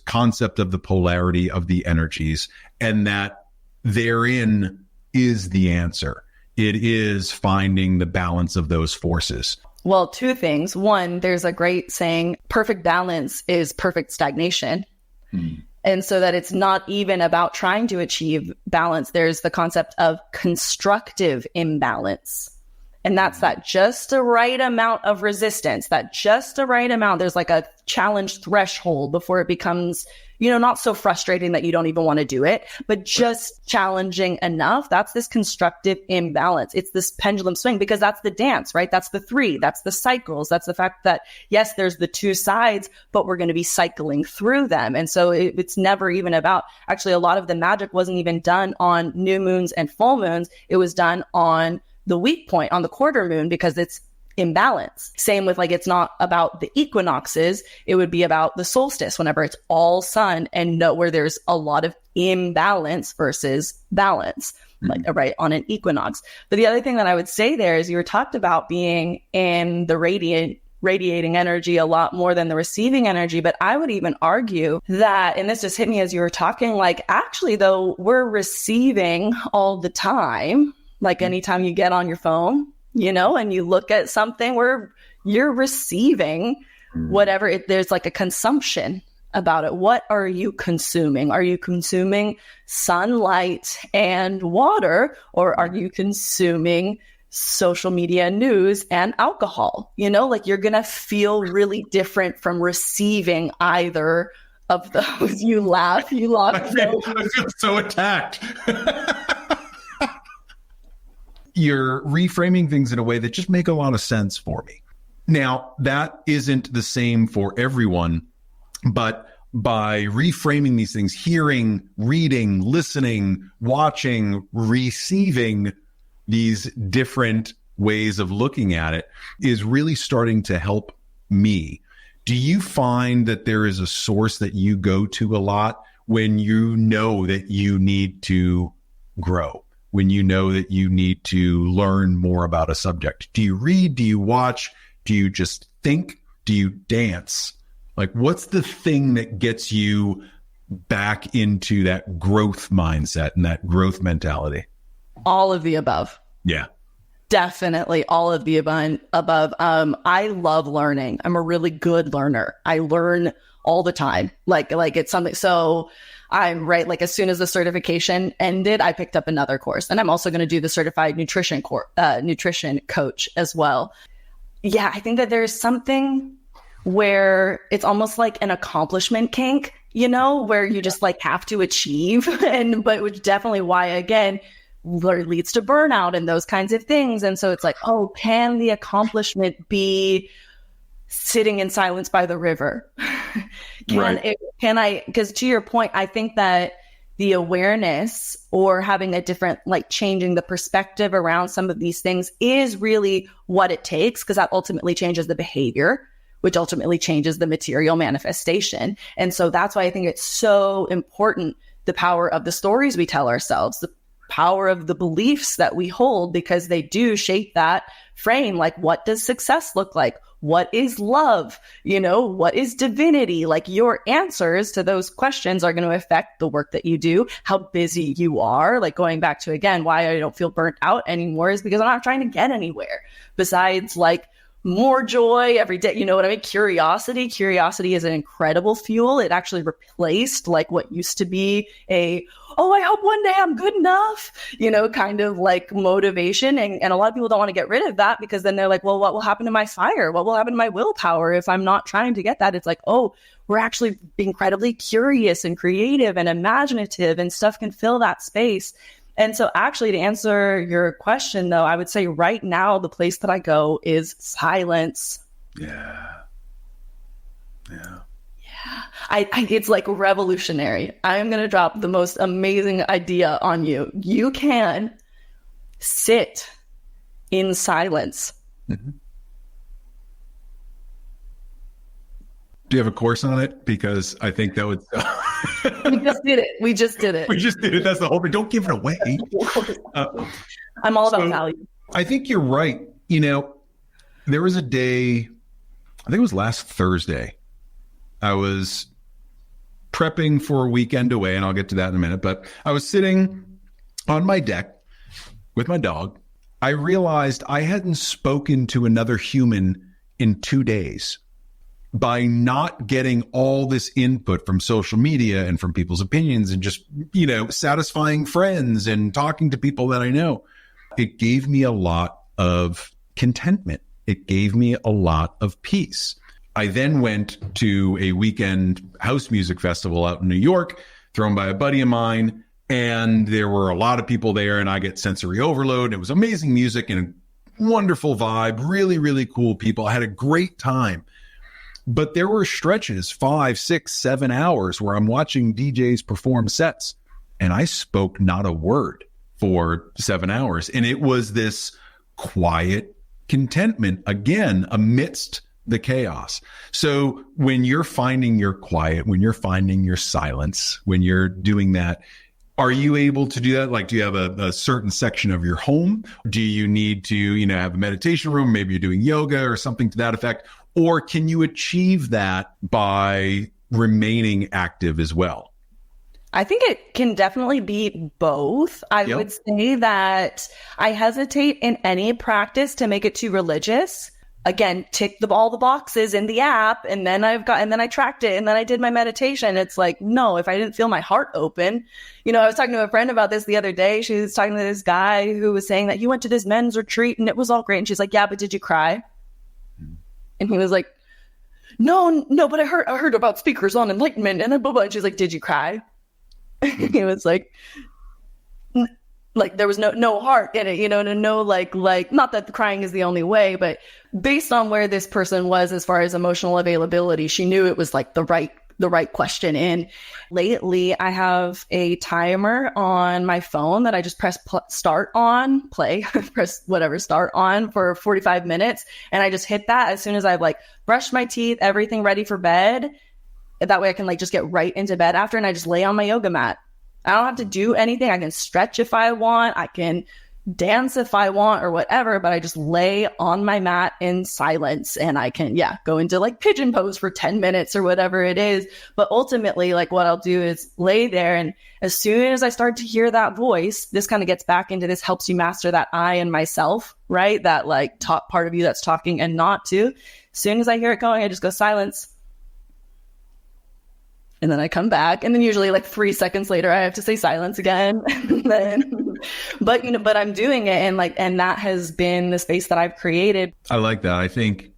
concept of the polarity of the energies, and that therein is the answer. It is finding the balance of those forces. Well, two things. One, there's a great saying, perfect balance is perfect stagnation. And so that it's not even about trying to achieve balance. There's the concept of constructive imbalance. And that's that just the right amount of resistance, that just the right amount. There's like a challenge threshold before it becomes, not so frustrating that you don't even want to do it, but just challenging enough. That's this constructive imbalance. It's this pendulum swing, because that's the dance, right? That's the three, that's the cycles. That's the fact that, yes, there's the two sides, but we're going to be cycling through them. And so it's never even about, actually, a lot of the magic wasn't even done on new moons and full moons. It was done on the weak point, on the quarter moon, because it's imbalance. Same with, like, it's not about the equinoxes. It would be about the solstice, whenever it's all sun and where there's a lot of imbalance versus balance, like right on an equinox. But the other thing that I would say there is, you were talked about being in the radiating energy a lot more than the receiving energy. But I would even argue that, and this just hit me as you were talking, like, actually, though, we're receiving all the time. Like, anytime you get on your phone, and you look at something where you're receiving whatever, there's like a consumption about it. What are you consuming? Are you consuming sunlight and water, or are you consuming social media, news, and alcohol? Like, you're going to feel really different from receiving either of those. You laugh. I feel so attacked. You're reframing things in a way that just make a lot of sense for me. Now, that isn't the same for everyone, but by reframing these things, hearing, reading, listening, watching, receiving these different ways of looking at it is really starting to help me. Do you find that there is a source that you go to a lot when you know that you need to grow? When you know that you need to learn more about a subject? Do you read? Do you watch? Do you just think? Do you dance? Like, what's the thing that gets you back into that growth mindset and that growth mentality? All of the above. Yeah. Definitely all of the above. I love learning. I'm a really good learner. I learn all the time. Like it's something. So I'm right. Like, as soon as the certification ended, I picked up another course, and I'm also going to do the certified nutrition coach as well. Yeah. I think that there's something where it's almost like an accomplishment kink, where you just like have to achieve, but which definitely why, again, leads to burnout and those kinds of things. And so it's like, oh, can the accomplishment be sitting in silence by the river? Because to your point, I think that the awareness, or having a different, like, changing the perspective around some of these things is really what it takes, because that ultimately changes the behavior, which ultimately changes the material manifestation. And so that's why I think it's so important, the power of the stories we tell ourselves, the power of the beliefs that we hold, because they do shape that frame. Like, what does success look like? What is love? What is divinity? Like, your answers to those questions are going to affect the work that you do, how busy you are. Like, going back to, again, why I don't feel burnt out anymore is because I'm not trying to get anywhere besides, like, more joy every day. You know what I mean? Curiosity is an incredible fuel. It actually replaced like what used to be oh, I hope one day I'm good enough, kind of like motivation. And a lot of people don't want to get rid of that because then they're like, well, what will happen to my fire? What will happen to my willpower if I'm not trying to get that? It's like, oh, we're actually incredibly curious and creative and imaginative, and stuff can fill that space. And so actually, to answer your question, though, I would say right now, the place that I go is silence. Yeah. It's like revolutionary. I am going to drop the most amazing idea on you. You can sit in silence. Mm-hmm. Do you have a course on it? Because I think that would... We just did it. That's the whole thing. Don't give it away. I'm all about value. I think you're right. There was a day, I think it was last Thursday, I was prepping for a weekend away, and I'll get to that in a minute, but I was sitting on my deck with my dog. I realized I hadn't spoken to another human in 2 days. By not getting all this input from social media and from people's opinions and just, satisfying friends and talking to people that I know, it gave me a lot of contentment. It gave me a lot of peace. I then went to a weekend house music festival out in New York, thrown by a buddy of mine, and there were a lot of people there, and I get sensory overload. It was amazing music and a wonderful vibe, really, really cool people. I had a great time. But there were stretches, 5, 6, 7 hours where I'm watching DJs perform sets, and I spoke not a word for 7 hours. And it was this quiet contentment, again, amidst the chaos. So when you're finding your quiet, when you're finding your silence, when you're doing that, are you able to do that? Like, do you have a certain section of your home? Do you need to, have a meditation room? Maybe you're doing yoga or something to that effect. Or can you achieve that by remaining active as well? I think it can definitely be both. I would say that I hesitate in any practice to make it too religious. Again, tick all the boxes in the app, and then I tracked it, and then I did my meditation. It's like, no, if I didn't feel my heart open, I was talking to a friend about this the other day. She was talking to this guy who was saying that he went to this men's retreat and it was all great. And she's like, yeah, but did you cry? And he was like, no, but I heard about speakers on enlightenment and blah, blah. And she's like, did you cry? He was like there was no heart in it, no, like, not that the crying is the only way, but based on where this person was as far as emotional availability, she knew it was like the right question. And lately I have a timer on my phone that I just press start on for 45 minutes. And I just hit that as soon as I've brushed my teeth, everything ready for bed. That way I can just get right into bed after, and I just lay on my yoga mat. I don't have to do anything. I can stretch if I want. I can dance if I want or whatever, but I just lay on my mat in silence, and I can, go into pigeon pose for 10 minutes or whatever it is. But ultimately, what I'll do is lay there. And as soon as I start to hear that voice, this kind of gets back into this helps you master that I and myself, right? That top part of you that's talking and not to. As soon as I hear it going, I just go silence. And then I come back, and then usually 3 seconds later, I have to say silence again. But I'm doing it, and that has been the space that I've created. I like that. I think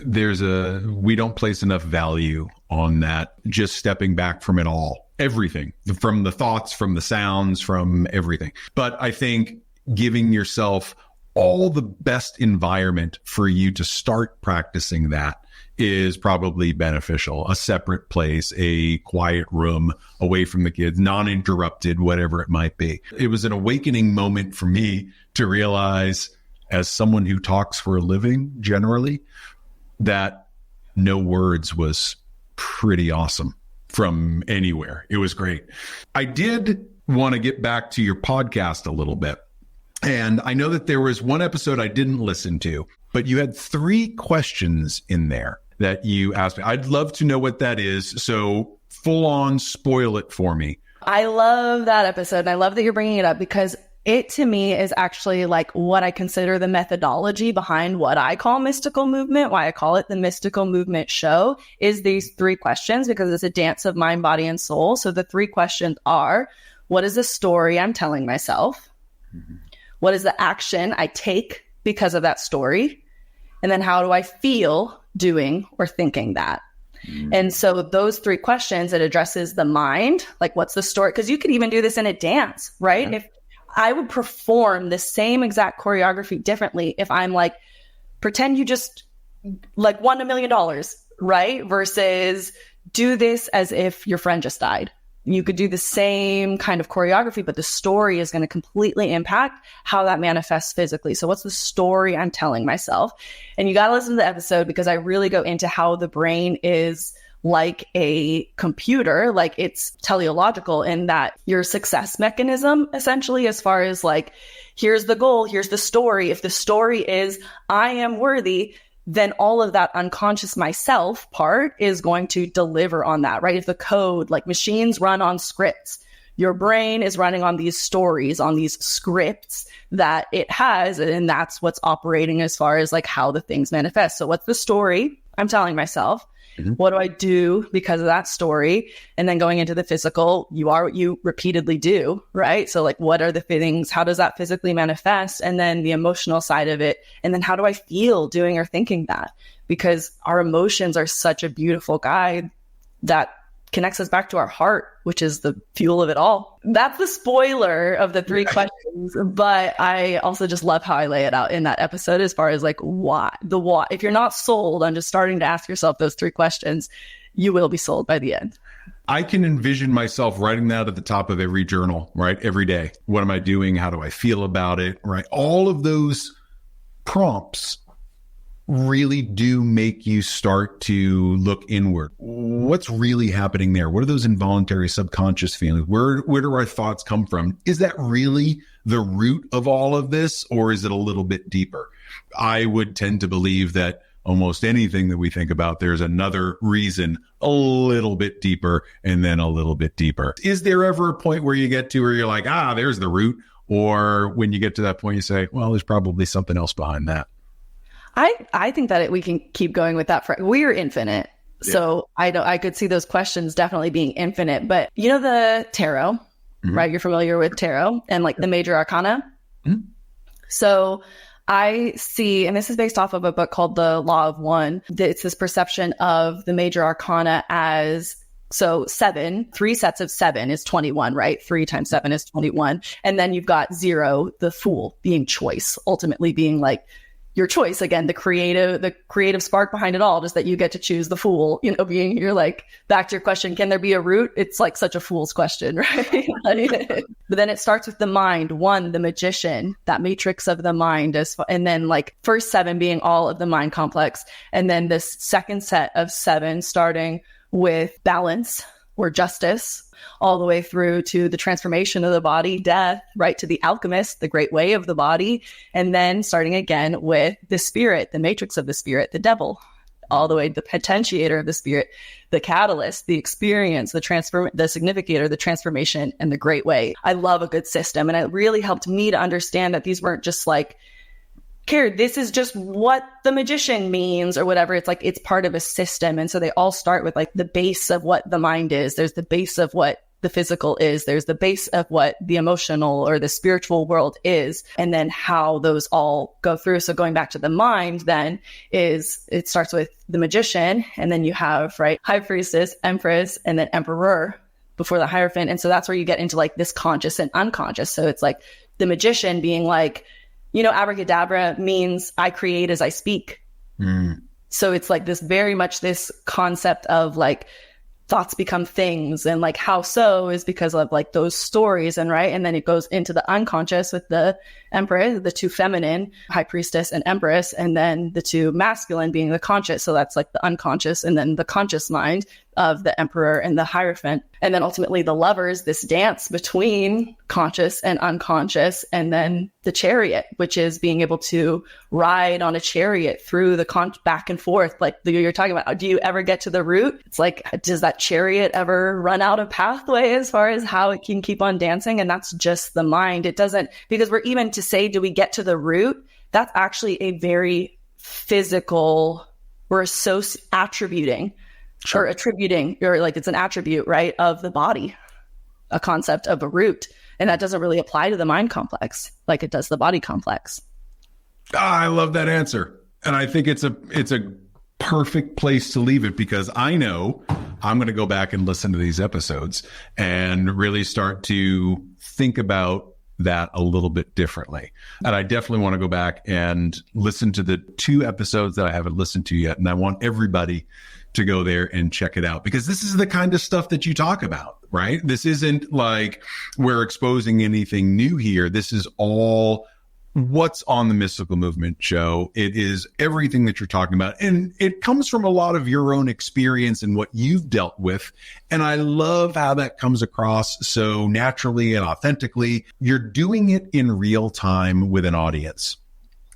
we don't place enough value on that, just stepping back from it all, everything, from the thoughts, from the sounds, from everything. But I think giving yourself all the best environment for you to start practicing that is probably beneficial. A separate place, a quiet room away from the kids, non-interrupted, whatever it might be. It was an awakening moment for me to realize, as someone who talks for a living generally, that no words was pretty awesome from anywhere. It was great. I did want to get back to your podcast a little bit. And I know that there was one episode I didn't listen to, but you had 3 questions in there that you asked me. I'd love to know what that is. So full on spoil it for me. I love that episode. And I love that you're bringing it up, because It to me is actually like what I consider the methodology behind what I call mystical movement, why I call it the mystical movement show, is these 3 questions, because it's a dance of mind, body, and soul. So the 3 questions are, what is the story I'm telling myself? Mm-hmm. What is the action I take because of that story? And then how do I feel doing or thinking that? Mm-hmm. And so those 3 questions, it addresses the mind, like what's the story? Because you could even do this in a dance, right? Yeah. If I would perform the same exact choreography differently if I'm like, pretend you just like won $1 million, right? Versus do this as if your friend just died. You could do the same kind of choreography, but the story is going to completely impact how that manifests physically. So what's the story I'm telling myself? And you got to listen to the episode, because I really go into how the brain is like a computer, like it's teleological in that your success mechanism, essentially, as far as like, here's the goal, here's the story. If the story is, I am worthy, then all of that unconscious myself part is going to deliver on that, right? If the code, like machines run on scripts, your brain is running on these stories, on these scripts that it has. And that's what's operating as far as like how the things manifest. So what's the story I'm telling myself? Mm-hmm. What do I do because of that story? And then going into the physical, you are what you repeatedly do, right? So like, what are the things? How does that physically manifest? And then the emotional side of it. And then how do I feel doing or thinking that? Because our emotions are such a beautiful guide that connects us back to our heart, which is the fuel of it all. That's the spoiler of the 3 questions, but I also just love how I lay it out in that episode as far as like why. If you're not sold on just starting to ask yourself those 3 questions, you will be sold by the end. I can envision myself writing that at the top of every journal, right? Every day. What am I doing? How do I feel about it? Right? All of those prompts really do make you start to look inward. What's really happening there? What are those involuntary subconscious feelings? Where do our thoughts come from? Is that really the root of all of this, or is it a little bit deeper? I would tend to believe that almost anything that we think about, there's another reason a little bit deeper and then a little bit deeper. Is there ever a point where you get to where you're like, there's the root? Or when you get to that point, you say, well, there's probably something else behind that. I think that we can keep going with that. We're infinite. Yeah. So I could see those questions definitely being infinite. But you know the tarot, mm-hmm. right? You're familiar with tarot and like the major arcana. Mm-hmm. So I see, and this is based off of a book called The Law of One. It's this perception of the major arcana as, so 7, 3 sets of 7 is 21, right? 3 times 7 is 21. And then you've got 0, the fool, being choice, ultimately being like, your choice, again, the creative spark behind it all, just that you get to choose the fool, being, you're like, back to your question, can there be a root? It's like such a fool's question, right? But then it starts with the mind, 1, the magician, that matrix of the mind, and then like first 7 being all of the mind complex. And then this second set of 7 starting with balance or justice, all the way through to the transformation of the body, death, right to the alchemist, the great way of the body. And then starting again with the spirit, the matrix of the spirit, the devil, all the way to the potentiator of the spirit, the catalyst, the experience, the significator, the transformation, and the great way. I love a good system. And it really helped me to understand that these weren't just like, this is just what the magician means or whatever. It's like, it's part of a system. And so they all start with like the base of what the mind is. There's the base of what the physical is. There's the base of what the emotional or the spiritual world is. And then how those all go through. So going back to the mind then is, it starts with the magician, and then you have, right, high priestess, empress, and then emperor before the Hierophant. And so that's where you get into like this conscious and unconscious. So it's like the magician being like, abracadabra means I create as I speak. Mm. So it's like this very much this concept of like thoughts become things, and like how so is because of like those stories, and right. And then it goes into the unconscious with the emperor, the 2 feminine, high priestess and empress, and then the 2 masculine being the conscious. So that's like the unconscious, and then the conscious mind of the emperor and the hierophant. And then ultimately the lovers, this dance between conscious and unconscious. And then the chariot, which is being able to ride on a chariot through the back and forth. Like you're talking about, do you ever get to the root? It's like, does that chariot ever run out of pathway as far as how it can keep on dancing? And that's just the mind. It doesn't, because we're even to say, do we get to the root? That's actually a very physical, we're attributing, or like it's an attribute, right, of the body, a concept of a root. And that doesn't really apply to the mind complex like it does the body complex. I love that answer. And I think it's a perfect place to leave it, because I know I'm going to go back and listen to these episodes and really start to think about that a little bit differently. And I definitely want to go back and listen to the 2 episodes that I haven't listened to yet. And I want everybody to go there and check it out, because this is the kind of stuff that you talk about, right? This isn't like we're exposing anything new here. This is all what's on the Mystical Movement show. It is everything that you're talking about. And it comes from a lot of your own experience and what you've dealt with. And I love how that comes across so naturally and authentically. You're doing it in real time with an audience.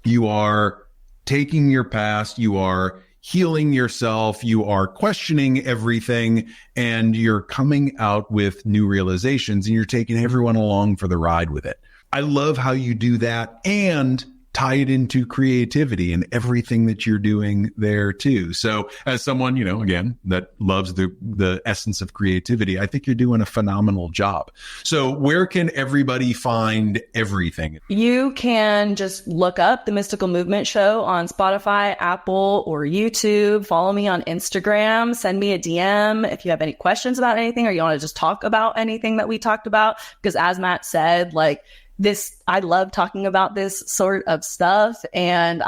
You are taking your past, you are healing yourself, you are questioning everything, and you're coming out with new realizations, and you're taking everyone along for the ride with it. I love how you do that and tie it into creativity and everything that you're doing there too. So as someone, again, that loves the essence of creativity, I think you're doing a phenomenal job. So where can everybody find everything? You can just look up the Mystical Movement Show on Spotify, Apple, or YouTube. Follow me on Instagram. Send me a DM if you have any questions about anything, or you want to just talk about anything that we talked about. Because as Matt said, I love talking about this sort of stuff. And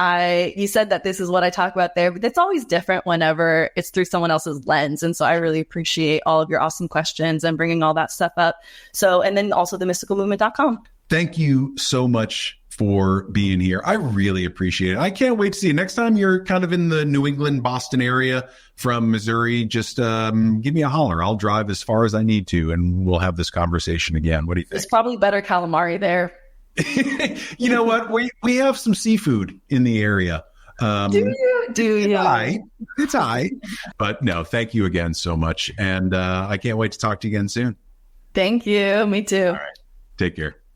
you said that this is what I talk about there, but it's always different whenever it's through someone else's lens. And so I really appreciate all of your awesome questions and bringing all that stuff up. So, and then also themysticalmovement.com. Thank you so much for being here. I really appreciate it. I can't wait to see you. Next time you're kind of in the New England, Boston area from Missouri, just give me a holler. I'll drive as far as I need to, and we'll have this conversation again. What do you think? There's probably better calamari there. You know what? We have some seafood in the area. Do you? It's I. But no, thank you again so much. And I can't wait to talk to you again soon. Thank you. Me too. All right. Take care.